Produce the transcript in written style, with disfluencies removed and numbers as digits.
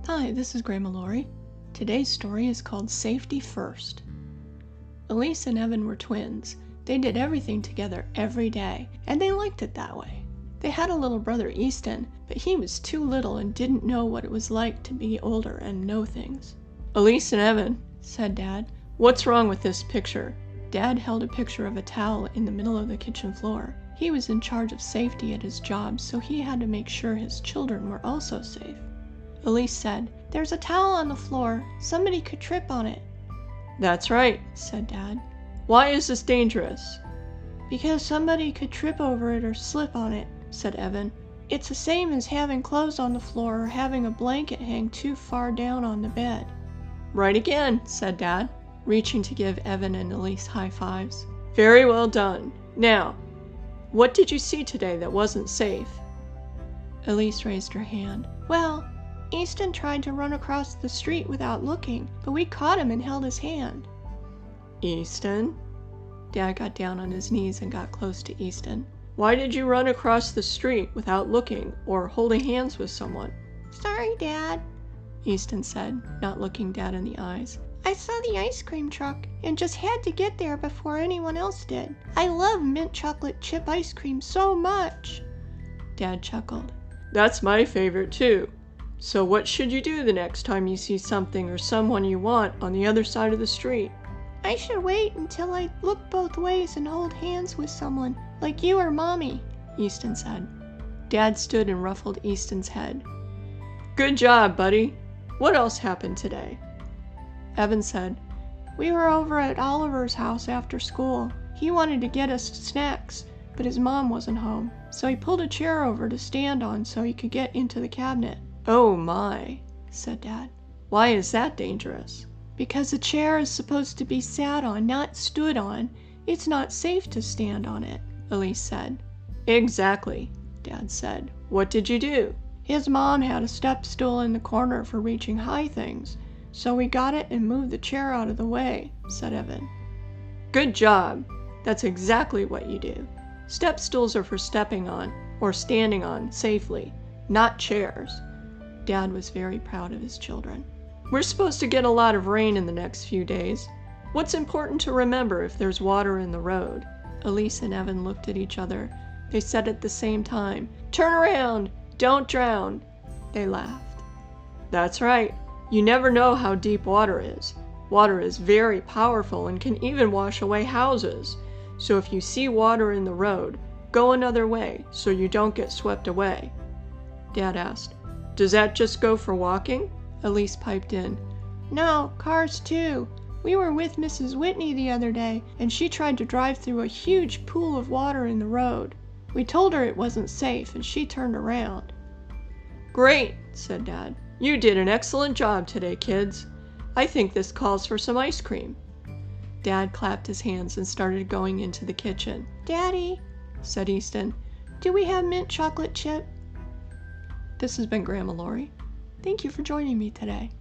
Hi, this is Grandma Lori. Today's story is called Safety First. Elise and Evan were twins. They did everything together every day, and they liked it that way. They had a little brother, Easton, but he was too little and didn't know what it was like to be older and know things. "Elise and Evan," said Dad, "what's wrong with this picture?" Dad held a picture of a towel in the middle of the kitchen floor. He was in charge of safety at his job, so he had to make sure his children were also safe. Elise said, "There's a towel on the floor. Somebody could trip on it." "That's right," said Dad. "Why is this dangerous?" "Because somebody could trip over it or slip on it," said Evan. "It's the same as having clothes on the floor or having a blanket hang too far down on the bed." "Right again," said Dad, reaching to give Evan and Elise high fives. "Very well done. Now, what did you see today that wasn't safe?" Elise raised her hand. "Well, Easton tried to run across the street without looking, but we caught him and held his hand." "Easton?" Dad got down on his knees and got close to Easton. "Why did you run across the street without looking or holding hands with someone?" "Sorry, Dad," Easton said, not looking Dad in the eyes. "I saw the ice cream truck and just had to get there before anyone else did. I love mint chocolate chip ice cream so much." Dad chuckled. "That's my favorite too. So what should you do the next time you see something or someone you want on the other side of the street?" "I should wait until I look both ways and hold hands with someone, like you or Mommy," Easton said. Dad stood and ruffled Easton's head. "Good job, buddy. What else happened today?" Evan said, "We were over at Oliver's house after school. He wanted to get us snacks, but his mom wasn't home, so he pulled a chair over to stand on so he could get into the cabinet." "Oh my," said Dad. "Why is that dangerous?" "Because a chair is supposed to be sat on, not stood on. It's not safe to stand on it," Elise said. "Exactly," Dad said. "What did you do?" "His mom had a step stool in the corner for reaching high things, so we got it and moved the chair out of the way," said Evan. "Good job. That's exactly what you do. Step stools are for stepping on or standing on safely, not chairs." Dad was very proud of his children. "We're supposed to get a lot of rain in the next few days. What's important to remember if there's water in the road?" Elise and Evan looked at each other. They said at the same time, "Turn around! Don't drown!" They laughed. "That's right. You never know how deep water is. Water is very powerful and can even wash away houses. So if you see water in the road, go another way so you don't get swept away." Dad asked, "Does that just go for walking?" Elise piped in, "No, cars too. We were with Mrs. Whitney the other day, and she tried to drive through a huge pool of water in the road. We told her it wasn't safe, and she turned around." "Great," said Dad. "You did an excellent job today, kids. I think this calls for some ice cream." Dad clapped his hands and started going into the kitchen. "Daddy," said Easton, "do we have mint chocolate chip?" This has been Grandma Lori. Thank you for joining me today.